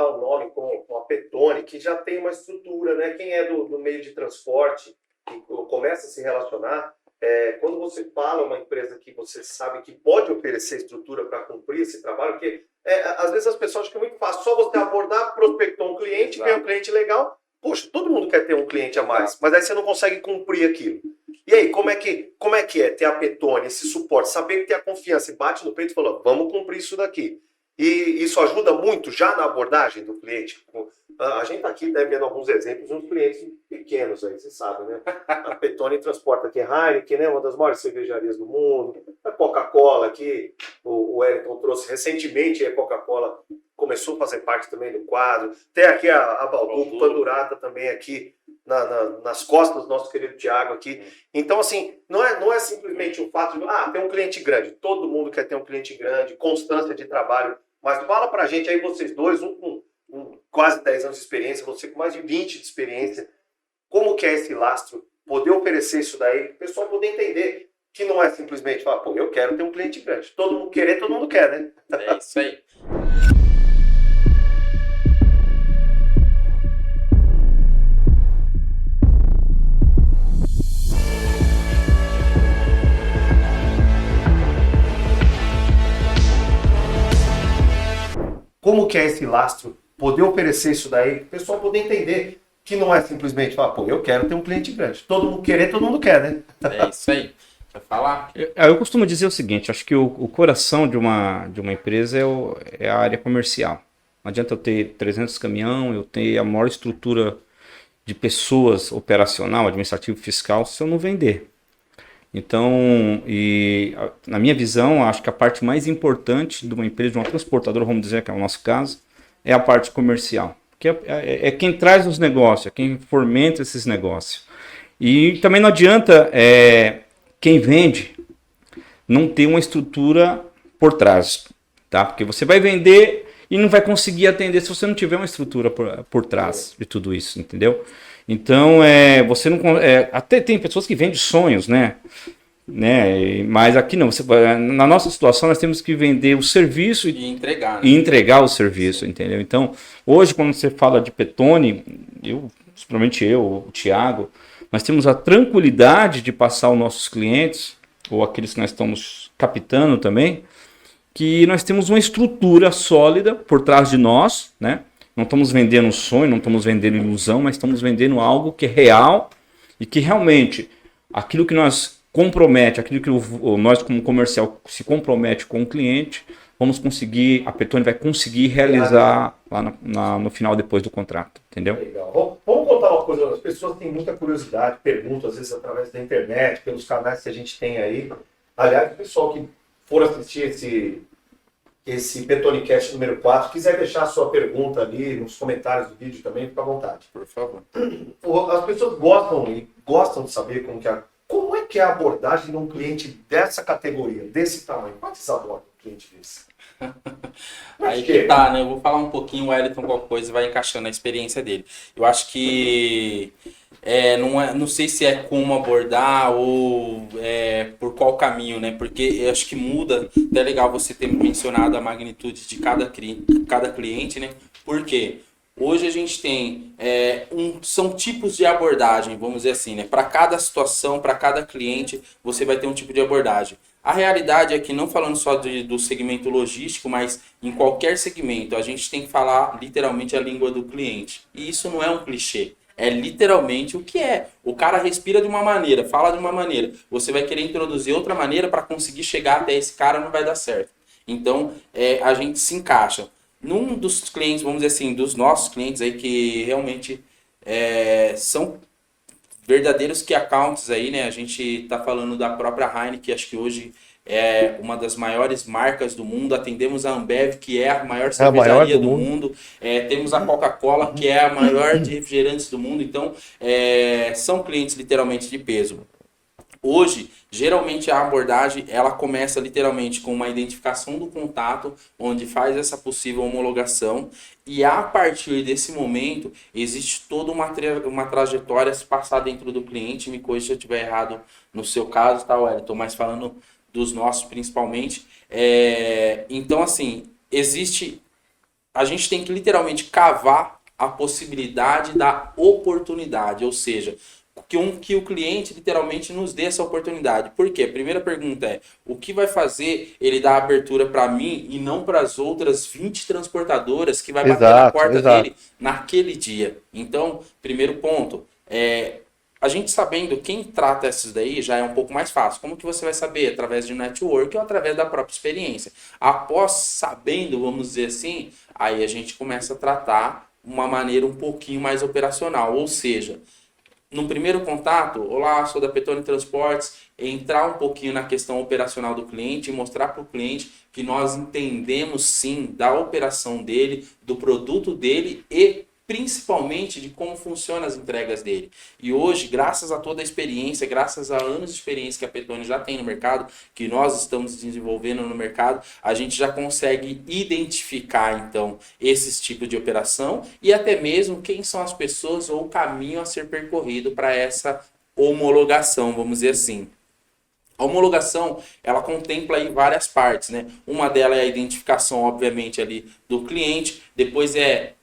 falar um nome com a Petone, que já tem uma estrutura, né? Quem é do meio de transporte, que começa a se relacionar, quando você fala uma empresa que você sabe que pode oferecer estrutura para cumprir esse trabalho, porque às vezes as pessoas acham que é muito fácil, só você abordar, prospectou um cliente, ganha um cliente legal, poxa, todo mundo quer ter um cliente a mais, mas aí você não consegue cumprir aquilo. E aí, como é que é ter a Petone, esse suporte, saber que tem a confiança e bate no peito e fala, vamos cumprir isso daqui. E isso ajuda muito já na abordagem do cliente. A gente aqui deve vendo alguns exemplos de uns clientes pequenos aí, você sabe, né? A Petone transporta aqui Heineken, né? Uma das maiores cervejarias do mundo. A Coca-Cola aqui, o Wellington trouxe recentemente, a Coca-Cola começou a fazer parte também do quadro. Tem aqui a Balduco Pandurata também aqui nas costas do nosso querido Thiago aqui. Então, assim, não é simplesmente o fato de ter um cliente grande. Todo mundo quer ter um cliente grande, constância de trabalho. Mas fala pra gente aí, vocês dois, um com quase 10 anos de experiência, você com mais de 20 de experiência, como que é esse lastro? Poder oferecer isso daí, o pessoal poder entender que não é simplesmente falar, pô, eu quero ter um cliente grande. Todo mundo querer, todo mundo quer, né? É isso aí. Como que é esse lastro? Poder oferecer isso daí, o pessoal poder entender que não é simplesmente falar, pô, eu quero ter um cliente grande. Todo mundo querer, todo mundo quer, né? É isso aí. Quer falar? Eu costumo dizer o seguinte, acho que o coração de uma empresa é a área comercial. Não adianta eu ter 300 caminhão, eu ter a maior estrutura de pessoas operacional, administrativo, fiscal, se eu não vender. Então, na minha visão, acho que a parte mais importante de uma empresa, de uma transportadora, vamos dizer que é o nosso caso, é a parte comercial. Que é quem traz os negócios, é quem fomenta esses negócios. E também não adianta quem vende não ter uma estrutura por trás, tá? Porque você vai vender e não vai conseguir atender se você não tiver uma estrutura por trás de tudo isso, entendeu? Então, você não até tem pessoas que vendem sonhos, né? Mas aqui não. Na nossa situação, nós temos que vender o serviço e entregar, né? E entregar o serviço, entendeu? Então, hoje, quando você fala de Petone, principalmente eu, o Thiago, nós temos a tranquilidade de passar aos nossos clientes, ou aqueles que nós estamos captando também, que nós temos uma estrutura sólida por trás de nós, né? Não estamos vendendo um sonho, não estamos vendendo ilusão, mas estamos vendendo algo que é real e que realmente aquilo que nós compromete, aquilo que nós como comercial se compromete com o cliente, a Petone vai conseguir realizar lá no final, depois do contrato, entendeu? Legal. Vamos contar uma coisa, as pessoas têm muita curiosidade, perguntam às vezes através da internet, pelos canais que a gente tem aí. Aliás, o pessoal que for assistir esse Petonicast número 4, quiser deixar a sua pergunta ali nos comentários do vídeo também, fica à vontade. Por favor. As pessoas gostam de saber como é que é a abordagem de um cliente dessa categoria, desse tamanho. Como é que vocês abordam um cliente desse? Aí que tá, né? Eu vou falar um pouquinho, o Wellington, qualquer coisa, vai encaixando a experiência dele. Eu acho que não sei se é como abordar ou por qual caminho, né? Porque eu acho que muda. É legal você ter mencionado a magnitude de cada cliente, né? Porque hoje a gente tem são tipos de abordagem, vamos dizer assim, né? Para cada situação, para cada cliente, você vai ter um tipo de abordagem. A realidade é que, não falando só do segmento logístico, mas em qualquer segmento, a gente tem que falar literalmente a língua do cliente. E isso não é um clichê. É literalmente o que é. O cara respira de uma maneira, fala de uma maneira. Você vai querer introduzir outra maneira para conseguir chegar até esse cara, não vai dar certo. Então, a gente se encaixa. Num dos clientes, vamos dizer assim, dos nossos clientes aí que realmente são verdadeiros key accounts aí, né? A gente tá falando da própria Heineken, que acho que hoje é uma das maiores marcas do mundo. Atendemos a Ambev, que é a maior cervejaria do mundo. Temos a Coca-Cola, que é a maior de refrigerantes do mundo. Então, são clientes literalmente de peso. Hoje, geralmente a abordagem, ela começa literalmente com uma identificação do contato, onde faz essa possível homologação, e a partir desse momento, existe toda uma trajetória a se passar dentro do cliente. Me corrija se eu estiver errado no seu caso, tá, Wellington? Mas falando dos nossos principalmente. Então, assim, existe a gente tem que literalmente cavar a possibilidade da oportunidade, ou seja, que o cliente literalmente nos dê essa oportunidade. Por quê? A primeira pergunta é, o que vai fazer ele dar abertura para mim e não para as outras 20 transportadoras que vai bater na porta dele naquele dia? Então, primeiro ponto, a gente sabendo quem trata essas daí já é um pouco mais fácil. Como que você vai saber? Através de network ou através da própria experiência. Após sabendo, vamos dizer assim, aí a gente começa a tratar uma maneira um pouquinho mais operacional. Ou seja, no primeiro contato, olá, sou da Petone Transportes, entrar um pouquinho na questão operacional do cliente e mostrar para o cliente que nós entendemos sim da operação dele, do produto dele e principalmente de como funcionam as entregas dele. E hoje, graças a toda a experiência, graças a anos de experiência que a Petone já tem no mercado, que nós estamos desenvolvendo no mercado, a gente já consegue identificar, então, esses tipos de operação e até mesmo quem são as pessoas ou o caminho a ser percorrido para essa homologação, vamos dizer assim. A homologação, ela contempla aí várias partes, né? Uma delas é a identificação, obviamente, ali do cliente. Depois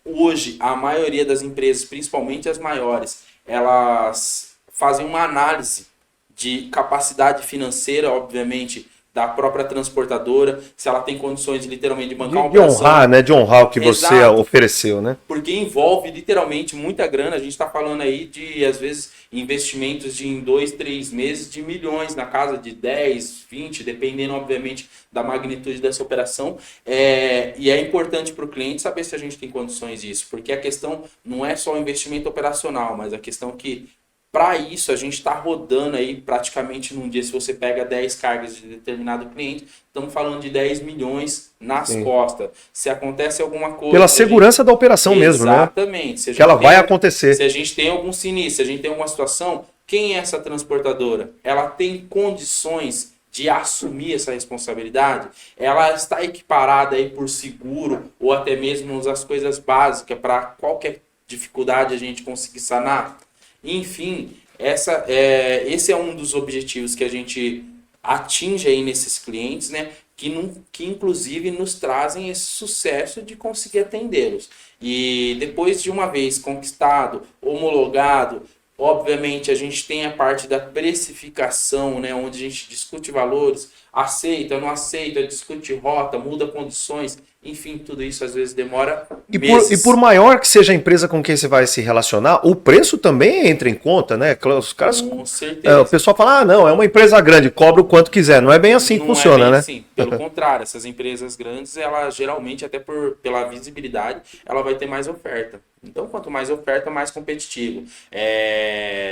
hoje, a maioria das empresas, principalmente as maiores, elas fazem uma análise de capacidade financeira, obviamente, da própria transportadora, se ela tem condições de literalmente bancar uma operação. De honrar, né? De honrar o que você ofereceu, né? Porque envolve literalmente muita grana. A gente está falando aí de, às vezes, investimentos de em 2, 3 meses de milhões, na casa de 10, 20, dependendo, obviamente, da magnitude dessa operação. E é importante para o cliente saber se a gente tem condições disso, porque a questão não é só o investimento operacional, mas a questão que para isso, a gente está rodando aí praticamente num dia, se você pega 10 cargas de determinado cliente, estamos falando de 10 milhões nas costas. Se acontece alguma coisa... Pela segurança da operação mesmo, né? Exatamente. Que ela vai acontecer. Se a gente tem algum sinistro, se a gente tem alguma situação, quem é essa transportadora? Ela tem condições de assumir essa responsabilidade? Ela está equiparada aí por seguro ou até mesmo as coisas básicas para qualquer dificuldade a gente conseguir sanar? Enfim, esse é um dos objetivos que a gente atinge aí nesses clientes, né? Que inclusive nos trazem esse sucesso de conseguir atendê-los. E depois de uma vez conquistado, homologado, obviamente a gente tem a parte da precificação, né? Onde a gente discute valores, aceita, não aceita, discute rota, muda condições. Enfim, tudo isso às vezes demora meses. E por maior que seja a empresa com quem você vai se relacionar, o preço também entra em conta, né? Os caras, com certeza. O pessoal fala, não, é uma empresa grande, cobra o quanto quiser. Não é bem assim que funciona, né? Sim, pelo contrário, essas empresas grandes, ela geralmente, até pela visibilidade, ela vai ter mais oferta. Então, quanto mais oferta, mais competitivo.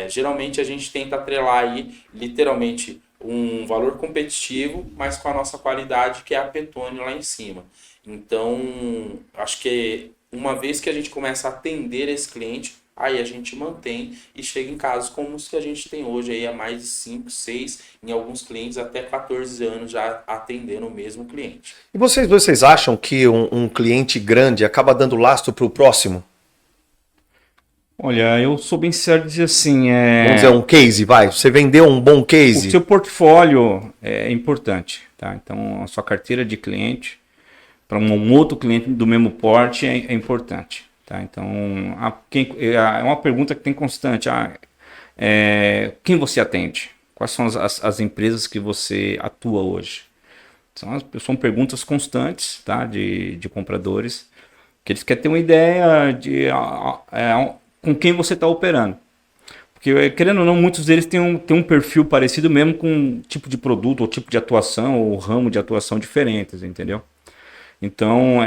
Geralmente a gente tenta atrelar aí, literalmente, um valor competitivo, mas com a nossa qualidade, que é a Petone lá em cima. Então, acho que uma vez que a gente começa a atender esse cliente, aí a gente mantém e chega em casos como os que a gente tem hoje, aí há mais de 5, 6, em alguns clientes até 14 anos já atendendo o mesmo cliente. E vocês acham que um cliente grande acaba dando lastro para o próximo? Olha, eu sou bem sincero de dizer assim... Vamos dizer, um case, vai. Você vendeu um bom case? O seu portfólio é importante, tá? Então, a sua carteira de cliente, para um outro cliente do mesmo porte, é importante, tá? Então, é uma pergunta que tem constante. Quem você atende? Quais são as empresas que você atua hoje? São perguntas constantes, tá? De compradores, que eles querem ter uma ideia de... com quem você está operando. Porque, querendo ou não, muitos deles têm um perfil parecido mesmo com um tipo de produto, ou tipo de atuação, ou ramo de atuação diferentes, entendeu? Então,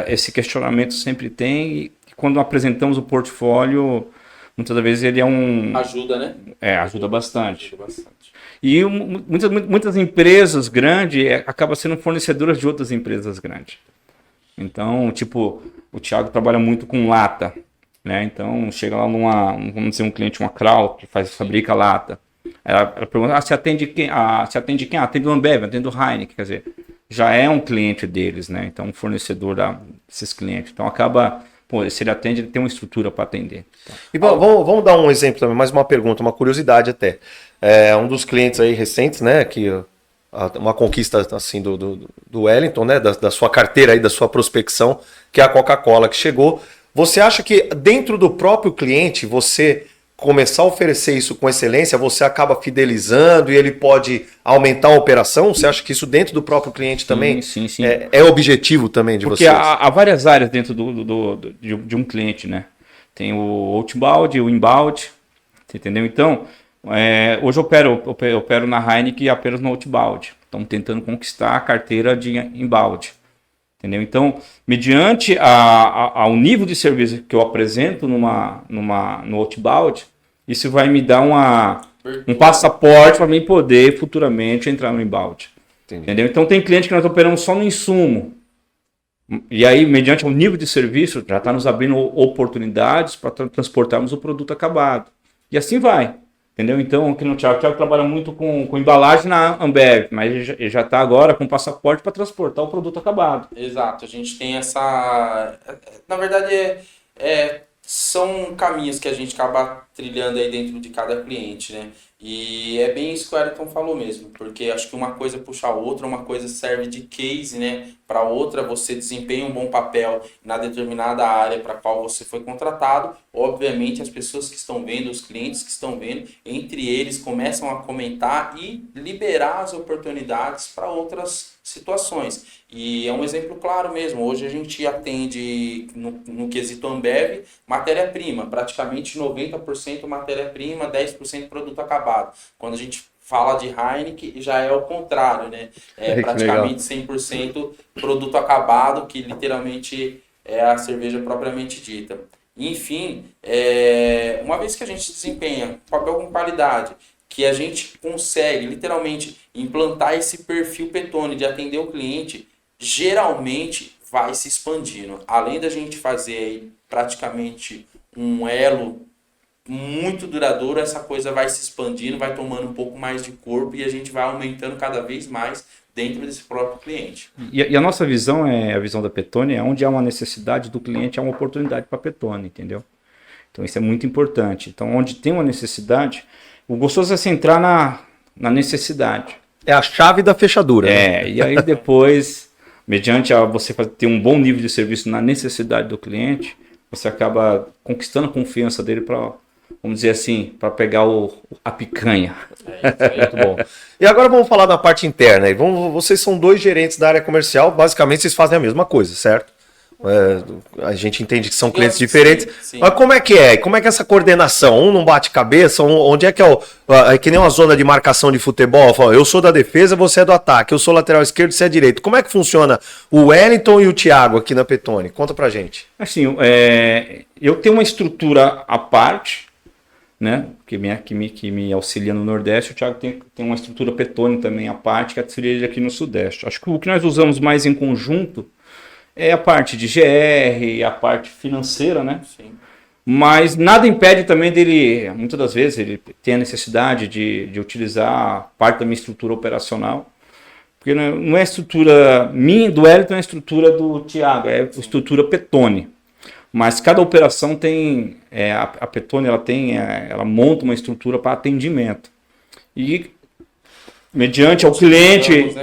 esse questionamento sempre tem, e quando apresentamos o portfólio, muitas vezes ele é Ajuda, né? Ajuda bastante. E muitas empresas grandes acabam sendo fornecedoras de outras empresas grandes. Então, tipo, o Thiago trabalha muito com lata, né? Então, chega lá vamos dizer, um cliente, uma Krau, que fabrica lata. Ela pergunta, você atende quem? Atende o Ambev, atende o Heineken, quer dizer, já é um cliente deles, né? Então, um fornecedor desses clientes. Então, acaba, se ele atende, ele tem uma estrutura para atender. Então, e vamos dar um exemplo também, mais uma pergunta, uma curiosidade até. Um dos clientes aí recentes, né, que uma conquista assim do Wellington, né? Da sua carteira aí, da sua prospecção, que é a Coca-Cola que chegou. Você acha que dentro do próprio cliente, você começar a oferecer isso com excelência, você acaba fidelizando e ele pode aumentar a operação? Você acha que isso dentro do próprio cliente também sim. É objetivo também de Porque vocês? há várias áreas dentro de um cliente, né? Tem o outbound, o inbound, entendeu? Então, hoje eu opero na Heineken apenas no outbound. Estamos tentando conquistar a carteira de inbound. Entendeu? Então, mediante ao nível de serviço que eu apresento no outbound, isso vai me dar um passaporte para mim poder futuramente entrar no inbound. Entendeu? Então, tem cliente que nós operamos só no insumo. E aí, mediante o nível de serviço, já está nos abrindo oportunidades para transportarmos o produto acabado. E assim vai. Entendeu? Então, aqui no Thiago trabalha muito com embalagem na Ambev, mas ele já está agora com passaporte para transportar o produto acabado. Exato, a gente tem essa... Na verdade, são caminhos que a gente acaba trilhando aí dentro de cada cliente, né? E é bem isso que o Ayrton falou mesmo, porque acho que uma coisa puxa a outra, uma coisa serve de case, né? Para outra, você desempenha um bom papel na determinada área para a qual você foi contratado. Obviamente, as pessoas que estão vendo, os clientes que estão vendo, entre eles começam a comentar e liberar as oportunidades para outras situações. E é um exemplo claro mesmo. Hoje a gente atende, no quesito Ambev, matéria-prima, praticamente 90% matéria-prima, 10% produto acabado. Quando a gente fala de Heineken, já é o contrário, né? É praticamente 100% produto acabado, que literalmente é a cerveja propriamente dita. Enfim, uma vez que a gente desempenha papel com qualidade, que a gente consegue literalmente implantar esse perfil Petone de atender o cliente, geralmente vai se expandindo. Além da gente fazer aí praticamente um elo muito duradouro, essa coisa vai se expandindo, vai tomando um pouco mais de corpo e a gente vai aumentando cada vez mais dentro desse próprio cliente. E a nossa visão, a visão da Petone, é onde há uma necessidade do cliente, há uma oportunidade para a Petone, entendeu? Então isso é muito importante. Então onde tem uma necessidade, o gostoso é se entrar na necessidade. É a chave da fechadura. Né? E aí depois, mediante você ter um bom nível de serviço na necessidade do cliente, você acaba conquistando a confiança dele para, vamos dizer assim, para pegar a picanha. Muito bom. E agora vamos falar da parte interna. Vocês são 2 gerentes da área comercial, basicamente vocês fazem a mesma coisa, certo? A gente entende que são clientes diferentes. Sim. Mas como é que é? Como é que é essa coordenação? Um não bate cabeça? Onde é que é que nem uma zona de marcação de futebol? Eu sou da defesa, você é do ataque. Eu sou lateral esquerdo, você é direito. Como é que funciona o Wellington e o Thiago aqui na Petone? Conta pra gente. Assim, eu tenho uma estrutura à parte, né, que me auxilia no Nordeste. O Thiago tem uma estrutura Petone também à parte, que auxilia ele aqui no Sudeste. Acho que o que nós usamos mais em conjunto é a parte de GR, a parte financeira, né? Sim. Mas nada impede também dele, muitas das vezes, ele tem a necessidade de utilizar parte da minha estrutura operacional. Porque não é a estrutura minha, do Wellington, é a estrutura do Thiago, é a estrutura Petone. Mas cada operação tem, a Petone ela monta uma estrutura para atendimento. E mediante ao cliente,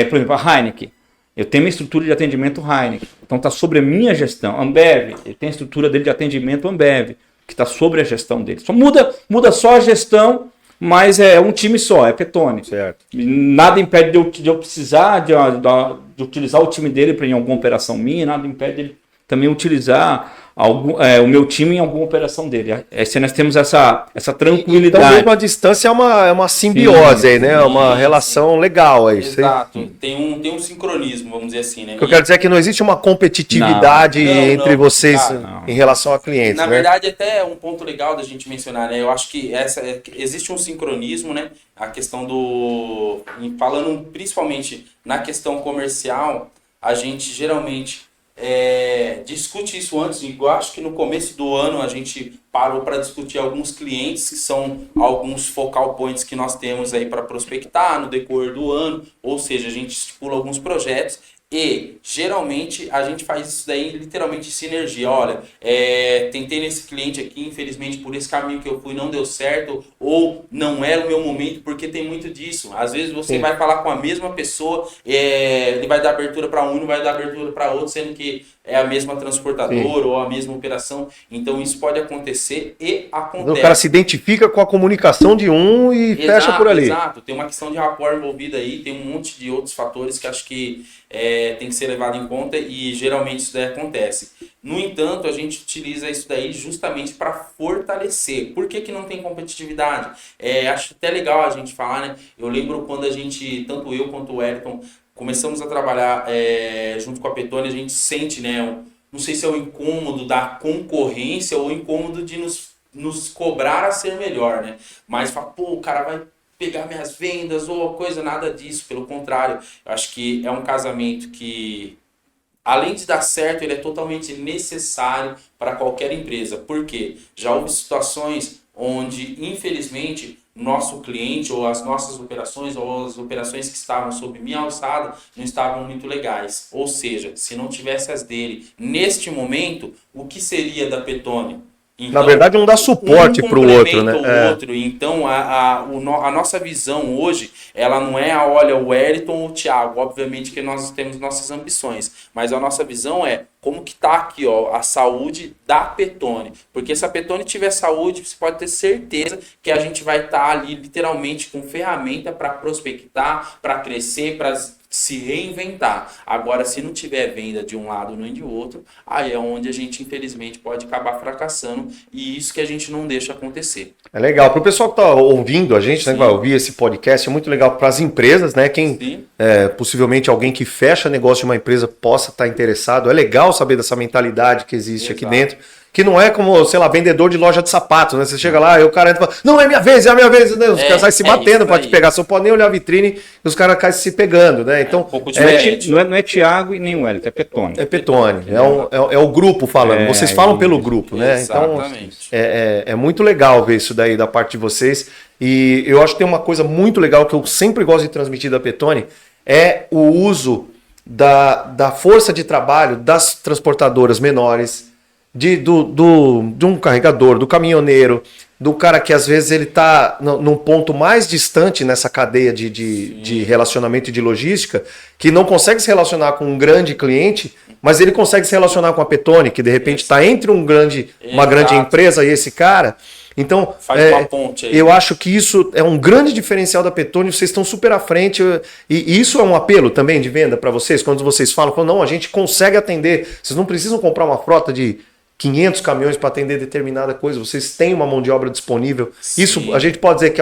por exemplo, a Heineken. Eu tenho uma estrutura de atendimento Heineken, então está sobre a minha gestão. Ambev, ele tem a estrutura dele de atendimento Ambev, que está sobre a gestão dele. Só muda só a gestão, mas é um time só, é Petone. Certo. Nada impede de eu precisar de utilizar o time dele para em alguma operação minha, nada impede ele também utilizar o meu time em alguma operação dele. Nós temos essa tranquilidade. Então, mesmo a distância é uma simbiose aí, né? É uma relação legal aí. Exato. Tem um sincronismo, vamos dizer assim, né? O que eu quero dizer é que não existe uma competitividade entre vocês em relação a clientes, Na verdade, até um ponto legal da gente mencionar, né? Eu acho que existe um sincronismo, né? A questão falando principalmente na questão comercial, a gente geralmente discute isso antes. Eu acho que no começo do ano a gente parou para discutir alguns clientes, que são alguns focal points que nós temos aí para prospectar no decorrer do ano, ou seja, a gente estipula alguns projetos E geralmente a gente faz isso daí literalmente em sinergia. Olha, tentei nesse cliente aqui, infelizmente por esse caminho que eu fui não deu certo, ou não era o meu momento, porque tem muito disso. Às vezes você vai falar com a mesma pessoa, ele vai dar abertura para um e não vai dar abertura para outro, sendo que é a mesma transportadora ou a mesma operação. Então isso pode acontecer e acontece. O cara se identifica com a comunicação de um e fecha por ali. Exato, tem uma questão de rapport envolvida aí, tem um monte de outros fatores que acho que tem que ser levado em conta e geralmente isso daí acontece. No entanto, a gente utiliza isso daí justamente para fortalecer. Por que não tem competitividade? Acho até legal a gente falar, né? Eu lembro quando a gente, tanto eu quanto o Wellington, começamos a trabalhar junto com a Petone, a gente sente, né? Não sei se é o incômodo da concorrência ou o incômodo de nos cobrar a ser melhor, né? Mas fala, pô, o cara vai pegar minhas vendas ou coisa, nada disso. Pelo contrário, eu acho que é um casamento que, além de dar certo, ele é totalmente necessário para qualquer empresa. Por quê? Já houve situações onde, infelizmente, nosso cliente ou as nossas operações ou as operações que estavam sob minha alçada não estavam muito legais. Ou seja, se não tivesse as dele neste momento, o que seria da Petone? Então, na verdade, um dá suporte para o outro, né? Outro. Então, a nossa visão hoje, ela não é olha, o Wellington ou o Thiago. Obviamente que nós temos nossas ambições, mas a nossa visão é como que tá aqui, ó, a saúde da Petone. Porque se a Petone tiver saúde, você pode ter certeza que a gente vai estar ali literalmente com ferramenta para prospectar, para crescer, para se reinventar. Agora, se não tiver venda de um lado nem de outro, aí é onde a gente, infelizmente, pode acabar fracassando, e isso que a gente não deixa acontecer. É legal. Para o pessoal que está ouvindo a gente, né, que vai ouvir esse podcast, é muito legal para as empresas, né? Quem possivelmente alguém que fecha negócio de uma empresa possa estar interessado. É legal saber dessa mentalidade que existe aqui dentro. Que não é como, sei lá, vendedor de loja de sapatos, né? Você chega lá e o cara entra e fala, não, é minha vez, né? Os caras saem se batendo para te pegar. Você não pode nem olhar a vitrine e os caras se pegando, né? Então, não é Thiago e nem o Wellington, é Petone. É Petone, é o grupo falando. Vocês falam pelo grupo, né? Exatamente. Então, é muito legal ver isso daí da parte de vocês. E eu acho que tem uma coisa muito legal que eu sempre gosto de transmitir da Petone, é o uso da força de trabalho das transportadoras menores, de um carregador, do caminhoneiro, do cara que às vezes ele está num ponto mais distante nessa cadeia de relacionamento e de logística, que não consegue se relacionar com um grande cliente, mas ele consegue se relacionar com a Petone, que de repente está entre uma grande empresa e esse cara. Então, faz uma ponte aí. Eu acho que isso é um grande diferencial da Petone, vocês estão super à frente, e isso é um apelo também de venda para vocês, quando vocês falam, não, a gente consegue atender, vocês não precisam comprar uma frota de 500 caminhões para atender determinada coisa, vocês têm uma mão de obra disponível. Sim. Isso a gente pode dizer que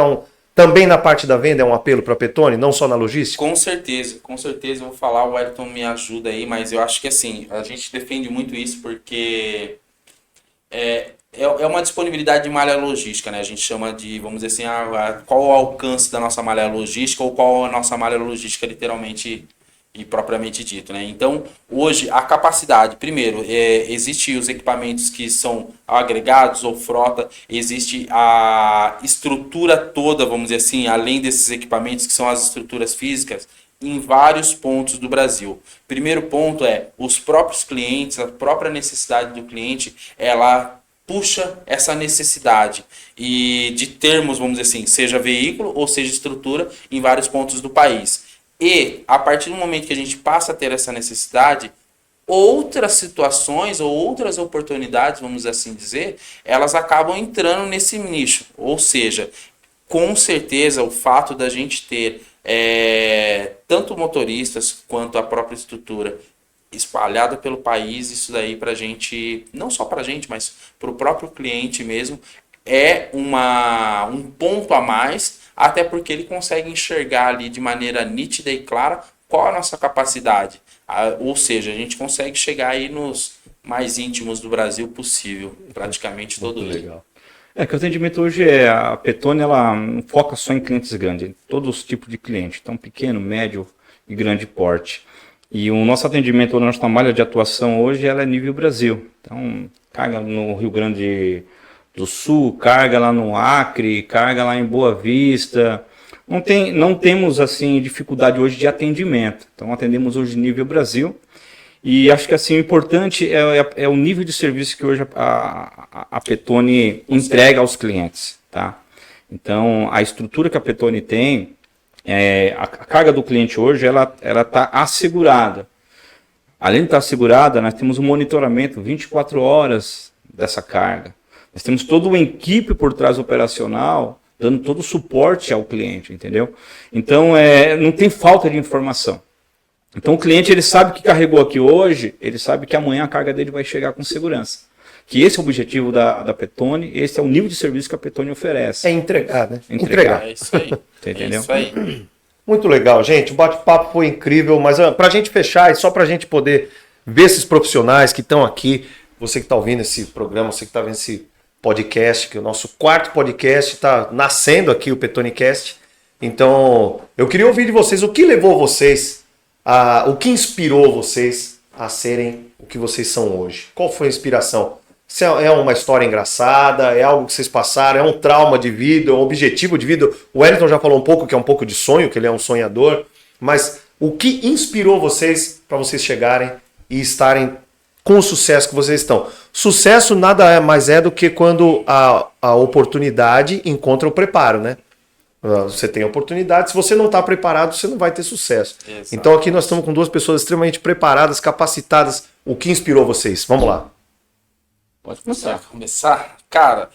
também na parte da venda é um apelo para a Petone, não só na logística? Com certeza, eu vou falar, o Wellington me ajuda aí, mas eu acho que assim, a gente defende muito isso porque é uma disponibilidade de malha logística, né? A gente chama de, vamos dizer assim, qual o alcance da nossa malha logística ou qual a nossa malha logística literalmente e propriamente dito, né? Então, hoje, a capacidade, primeiro, existe os equipamentos que são agregados ou frota, existe a estrutura toda, vamos dizer assim, além desses equipamentos que são as estruturas físicas, em vários pontos do Brasil. Primeiro ponto os próprios clientes, a própria necessidade do cliente, ela puxa essa necessidade e de termos, vamos dizer assim, seja veículo ou seja estrutura em vários pontos do país. E, a partir do momento que a gente passa a ter essa necessidade, outras situações ou outras oportunidades, vamos assim dizer, elas acabam entrando nesse nicho. Ou seja, com certeza o fato da gente ter tanto motoristas quanto a própria estrutura espalhada pelo país, isso daí pra gente, não só pra gente, mas pro próprio cliente mesmo, é um ponto a mais, até porque ele consegue enxergar ali de maneira nítida e clara qual a nossa capacidade. Ou seja, a gente consegue chegar aí nos mais íntimos do Brasil possível, praticamente todo dia. Legal. Que o atendimento hoje a Petone, ela não foca só em clientes grandes, todos os tipos de clientes, então pequeno, médio e grande porte. E o nosso atendimento, a nossa malha de atuação hoje, ela é nível Brasil. Então, carga no Rio Grande do Sul, carga lá no Acre, carga lá em Boa Vista, não temos assim dificuldade hoje de atendimento. Então atendemos hoje nível Brasil. E acho que assim o importante é o nível de serviço que hoje a Petone entrega aos clientes, tá? Então a estrutura que a Petone tem, a carga do cliente hoje ela está assegurada. Além de estar assegurada, nós temos um monitoramento 24 horas dessa carga. Nós temos toda uma equipe por trás operacional dando todo o suporte ao cliente, entendeu? Então não tem falta de informação. Então o cliente ele sabe que carregou aqui hoje, ele sabe que amanhã a carga dele vai chegar com segurança. Que esse é o objetivo da Petone, esse é o nível de serviço que a Petone oferece. É entregar, né? Entregar. É isso aí. Entendeu? É isso aí. Muito legal, gente. O bate-papo foi incrível, mas para a gente fechar, e só para a gente poder ver esses profissionais que estão aqui, você que está ouvindo esse programa, você que está vendo esse podcast, que é o nosso 4º podcast, está nascendo aqui o PetoneCast. Então, eu queria ouvir de vocês o que levou vocês, o que inspirou vocês a serem o que vocês são hoje. Qual foi a inspiração? Se é uma história engraçada, é algo que vocês passaram, é um trauma de vida, é um objetivo de vida. O Wellington já falou um pouco que é um pouco de sonho, que ele é um sonhador, mas o que inspirou vocês para vocês chegarem e estarem com o sucesso que vocês estão? Sucesso nada mais é do que quando a oportunidade encontra o preparo, né? Você tem a oportunidade, se você não está preparado, você não vai ter sucesso. Exato. Então aqui nós estamos com 2 pessoas extremamente preparadas, capacitadas. O que inspirou vocês? Vamos lá. Pode começar. Cara,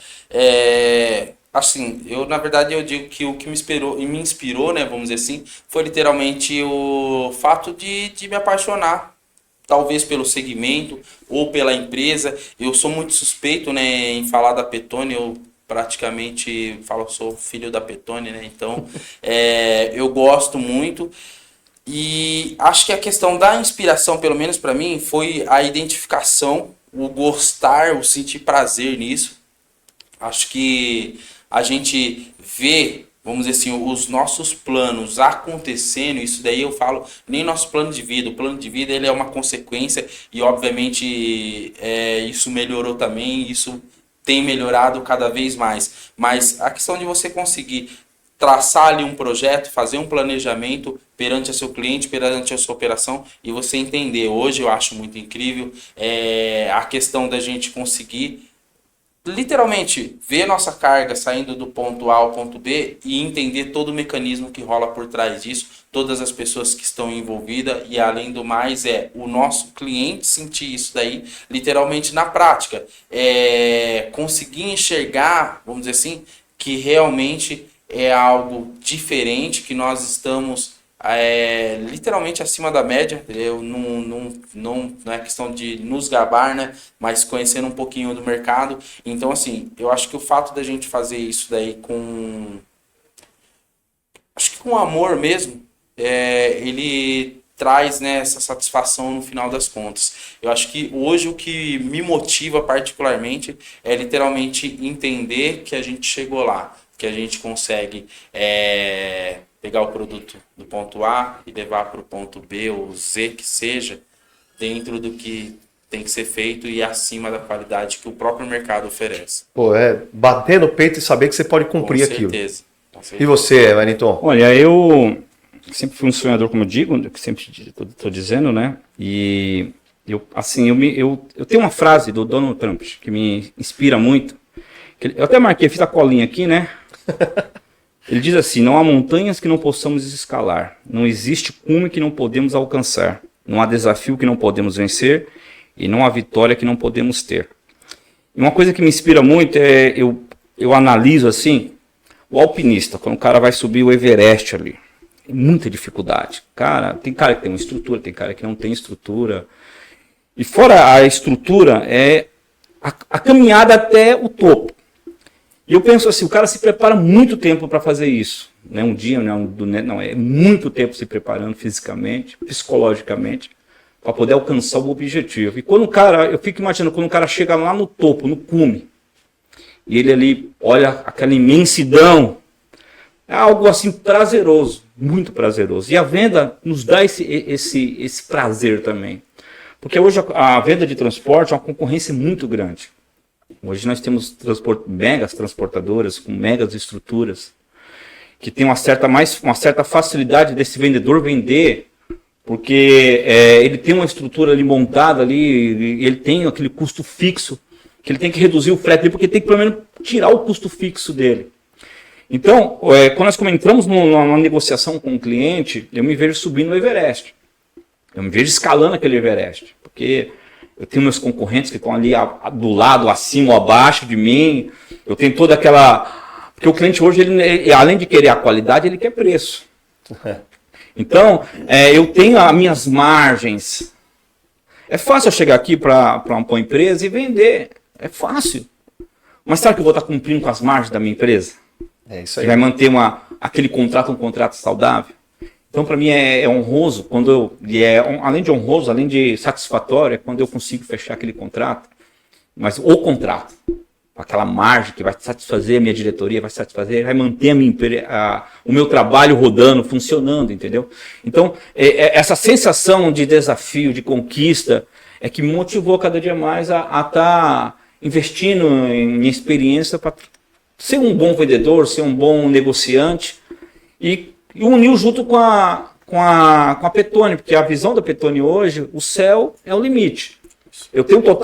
assim, na verdade eu digo que o que me inspirou, né, vamos dizer assim, foi literalmente o fato de me apaixonar, talvez pelo segmento ou pela empresa. Eu sou muito suspeito, né, em falar da Petone. Eu praticamente falo, sou filho da Petone, né, então eu gosto muito. E acho que a questão da inspiração, pelo menos para mim, foi a identificação, o gostar, o sentir prazer nisso. Acho que a gente vê, vamos dizer assim, os nossos planos acontecendo, isso daí eu falo, nem nosso plano de vida. O plano de vida ele é uma consequência e, obviamente, isso melhorou também, isso tem melhorado cada vez mais. Mas a questão de você conseguir traçar ali um projeto, fazer um planejamento perante a seu cliente, perante a sua operação, e você entender. Hoje eu acho muito incrível a questão da gente conseguir literalmente ver nossa carga saindo do ponto A ao ponto B e entender todo o mecanismo que rola por trás disso, todas as pessoas que estão envolvidas, e além do mais o nosso cliente sentir isso daí literalmente na prática, conseguir enxergar, vamos dizer assim, que realmente é algo diferente, que nós estamos literalmente acima da média. Eu não é questão de nos gabar, né? Mas conhecendo um pouquinho do mercado. Então, assim, eu acho que o fato da gente fazer isso daí acho que com amor mesmo, ele traz, né, essa satisfação no final das contas. Eu acho que hoje o que me motiva particularmente é literalmente entender que a gente chegou lá, que a gente consegue pegar o produto do ponto A e levar para o ponto B ou Z, que seja, dentro do que tem que ser feito e acima da qualidade que o próprio mercado oferece. Pô, bater no peito e saber que você pode cumprir aquilo. Com certeza. E você, Wellington? Olha, eu sempre fui um sonhador, como eu digo, que sempre estou dizendo, né? E eu tenho uma frase do Donald Trump que me inspira muito. Eu até marquei, fiz a colinha aqui, né? Ele diz assim: não há montanhas que não possamos escalar, não existe cume que não podemos alcançar, não há desafio que não podemos vencer e não há vitória que não podemos ter. E uma coisa que me inspira muito eu analiso assim, o alpinista, quando o cara vai subir o Everest ali, tem muita dificuldade. Cara, tem cara que tem uma estrutura, tem cara que não tem estrutura. E fora a estrutura, a caminhada até o topo. E eu penso assim, o cara se prepara muito tempo para fazer isso. Não é um dia, não, é muito tempo se preparando fisicamente, psicologicamente, para poder alcançar o objetivo. E quando eu fico imaginando, quando o cara chega lá no topo, no cume, e ele ali olha aquela imensidão, é algo assim prazeroso, muito prazeroso. E a venda nos dá esse prazer também. Porque hoje a venda de transporte é uma concorrência muito grande. Hoje nós temos megas transportadoras com megas estruturas que tem uma certa facilidade desse vendedor vender, porque ele tem uma estrutura ali montada ali, ele tem aquele custo fixo, que ele tem que reduzir o frete dele, porque tem que pelo menos tirar o custo fixo dele. Então, quando nós entramos numa negociação com o cliente, eu me vejo subindo o Everest. Eu me vejo escalando aquele Everest, porque eu tenho meus concorrentes que estão ali do lado, acima ou abaixo de mim. Eu tenho toda aquela... Porque o cliente hoje, ele, além de querer a qualidade, ele quer preço. Então, eu tenho as minhas margens. É fácil eu chegar aqui para uma empresa e vender. É fácil. Mas será que eu vou estar cumprindo com as margens da minha empresa? É isso aí. Que vai manter aquele contrato, um contrato saudável? Então, para mim, é honroso, além de honroso, além de satisfatório, é quando eu consigo fechar aquele contrato. Mas o contrato, aquela margem que vai satisfazer a minha diretoria, vai manter o meu trabalho rodando, funcionando, entendeu? Então, essa sensação de desafio, de conquista, é que me motivou cada dia mais a estar investindo em minha experiência para ser um bom vendedor, ser um bom negociante e uniu junto com a Petone, porque a visão da Petone hoje, o céu é o limite.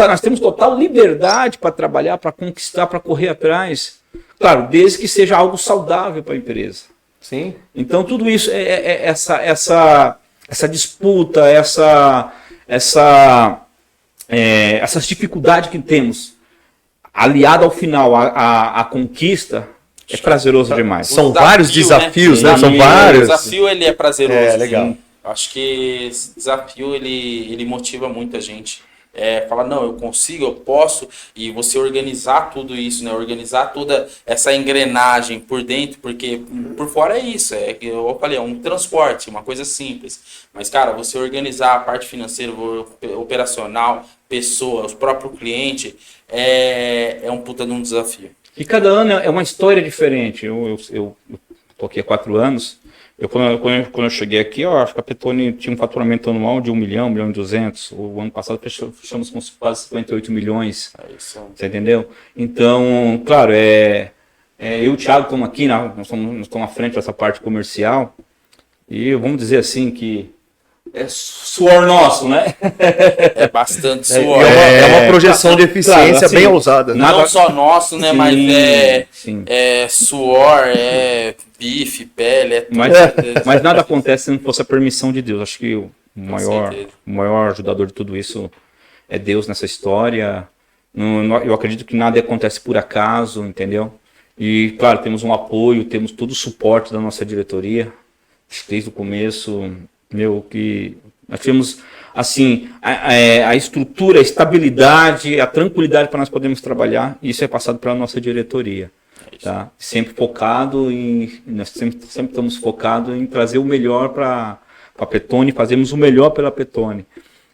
Nós temos total liberdade para trabalhar, para conquistar, para correr atrás. Claro, desde que seja algo saudável para a empresa. Sim. Então tudo isso essa disputa, essas dificuldades que temos, aliada ao final à conquista, é prazeroso demais. São vários desafios, né? São vários. O desafio, ele é prazeroso. É, legal. Sim. Acho que esse desafio, ele motiva muita gente. Falar, não, eu consigo, eu posso, e você organizar tudo isso, né? Organizar toda essa engrenagem por dentro, porque por fora é isso, eu falei, é um transporte, uma coisa simples. Mas, cara, você organizar a parte financeira, operacional, pessoa, o próprio cliente, é um puta de um desafio. E cada ano é uma história diferente. Eu estou aqui há 4 anos. Quando eu cheguei aqui, eu acho que a Petone tinha um faturamento anual de 1 milhão, 1 milhão e 200. O ano passado fechamos com quase 58 milhões. Você entendeu? Então, claro, eu e o Thiago estamos aqui, nós estamos à frente dessa parte comercial. E vamos dizer assim que é suor nosso, né? É bastante suor. É uma projeção de eficiência, claro, assim, bem ousada. Né? Não só nosso, né? Sim, mas é suor, bife, pele, tudo. Mas nada acontece se não fosse a permissão de Deus. Acho que o maior ajudador de tudo isso é Deus nessa história. Eu acredito que nada acontece por acaso, entendeu? E, claro, temos um apoio, temos todo o suporte da nossa diretoria. Desde o começo... que nós tivemos assim a estrutura, a estabilidade, a tranquilidade para nós podermos trabalhar, e isso é passado pela nossa diretoria, tá? Sempre focado nós sempre estamos focados em trazer o melhor para a Petone, fazemos o melhor pela Petone,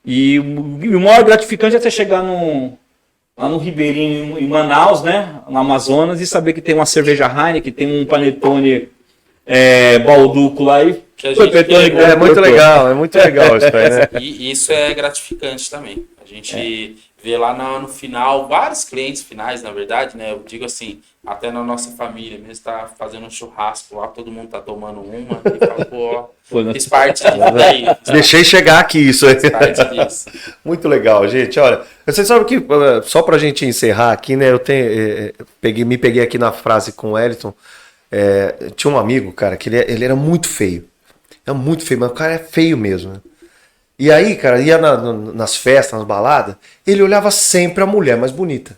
e o maior gratificante é você chegar lá no Ribeirinho, em Manaus, né, no Amazonas, e saber que tem uma cerveja Heineken, que tem um panetone balduco lá e é muito legal isso aí, né? E isso é gratificante também. A gente vê lá no final, vários clientes finais, na verdade, né? Eu digo assim, até na nossa família mesmo, tá fazendo um churrasco lá, todo mundo tá tomando uma, e fala, pô, fiz parte daí. Deixei chegar aqui isso aí. Fiz parte disso. Muito legal, gente. Olha, você sabe que, só pra gente encerrar aqui, né? Me peguei aqui na frase com o Wellington. Tinha um amigo, cara, que ele era muito feio. É muito feio, mas o cara é feio mesmo, né? E aí, cara, ia nas festas, nas baladas, ele olhava sempre a mulher mais bonita.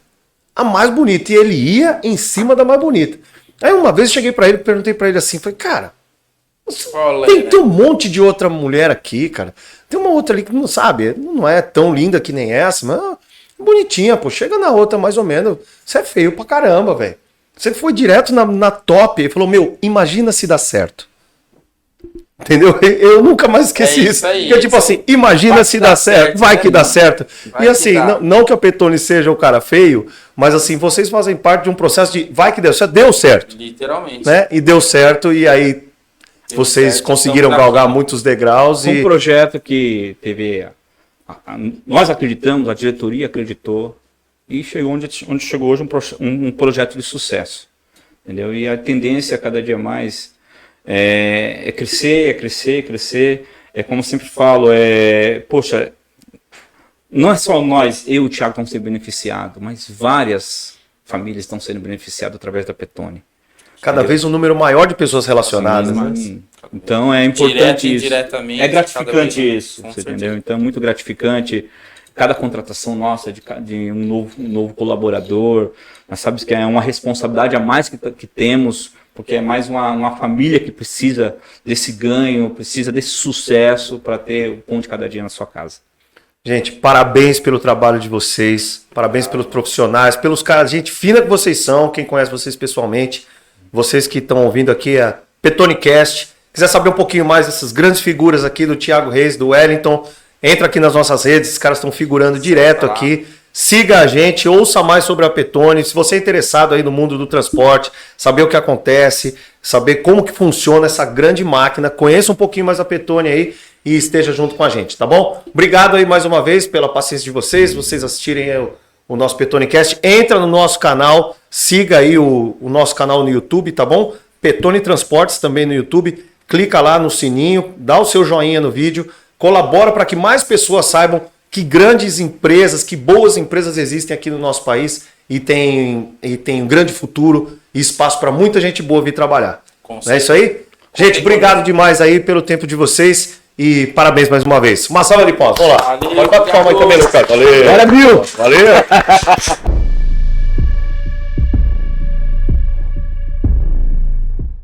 A mais bonita. E ele ia em cima da mais bonita. Aí uma vez eu cheguei pra ele, perguntei pra ele assim, falei, cara, tem um monte de outra mulher aqui, cara. Tem uma outra ali que não sabe, não é tão linda que nem essa, mas bonitinha, pô. Chega na outra mais ou menos. Você é feio pra caramba, velho. Você foi direto na top. Ele falou, imagina se dá certo. Entendeu? Eu nunca mais esqueci isso. Porque tipo assim, imagina se dá certo, vai que dá certo. E assim, não que a Petone seja o cara feio, mas assim, vocês fazem parte de um processo de vai que deu certo, deu certo. Literalmente. Né? E deu certo, e aí vocês conseguiram galgar muitos degraus. Um projeto que teve... Nós acreditamos, a diretoria acreditou, e chegou onde chegou hoje um projeto de sucesso. Entendeu? E a tendência cada dia mais... É crescer, é crescer, é crescer. É como eu sempre falo, poxa, não é só nós, eu e o Thiago estamos sendo beneficiados, mas várias famílias estão sendo beneficiadas através da Petone. Cada vez um número maior de pessoas relacionadas. Sim, então é importante isso. Indiretamente, É gratificante isso, com você certeza. entendeu? Então é muito gratificante. Cada contratação nossa de um novo colaborador, nós sabemos que é uma responsabilidade a mais que temos, porque é mais uma família que precisa desse ganho, precisa desse sucesso para ter o pão de cada dia na sua casa. Gente, parabéns pelo trabalho de vocês, parabéns pelos profissionais, pelos caras, gente fina que vocês são, quem conhece vocês pessoalmente, vocês que estão ouvindo aqui a PetoneCast, quiser saber um pouquinho mais dessas grandes figuras aqui do Thiago Reis, do Wellington, entra aqui nas nossas redes, esses caras estão figurando direto aqui, siga a gente, ouça mais sobre a Petone, se você é interessado aí no mundo do transporte, saber o que acontece, saber como que funciona essa grande máquina, conheça um pouquinho mais a Petone aí, e esteja junto com a gente, tá bom? Obrigado aí mais uma vez pela paciência de vocês assistirem o nosso PetoneCast. Entra no nosso canal, siga aí o nosso canal no YouTube, tá bom? Petone Transportes também no YouTube. Clica lá no sininho, dá o seu joinha no vídeo, colabora para que mais pessoas saibam que grandes empresas, que boas empresas existem aqui no nosso país e tem um grande futuro e espaço para muita gente boa vir trabalhar. Não é isso aí? Gente, obrigado demais aí pelo tempo de vocês. E parabéns mais uma vez. Uma salva de palmas. Vamos lá. Valeu, Pode bater palma aí também, Lucas. Valeu. Era mil! Valeu.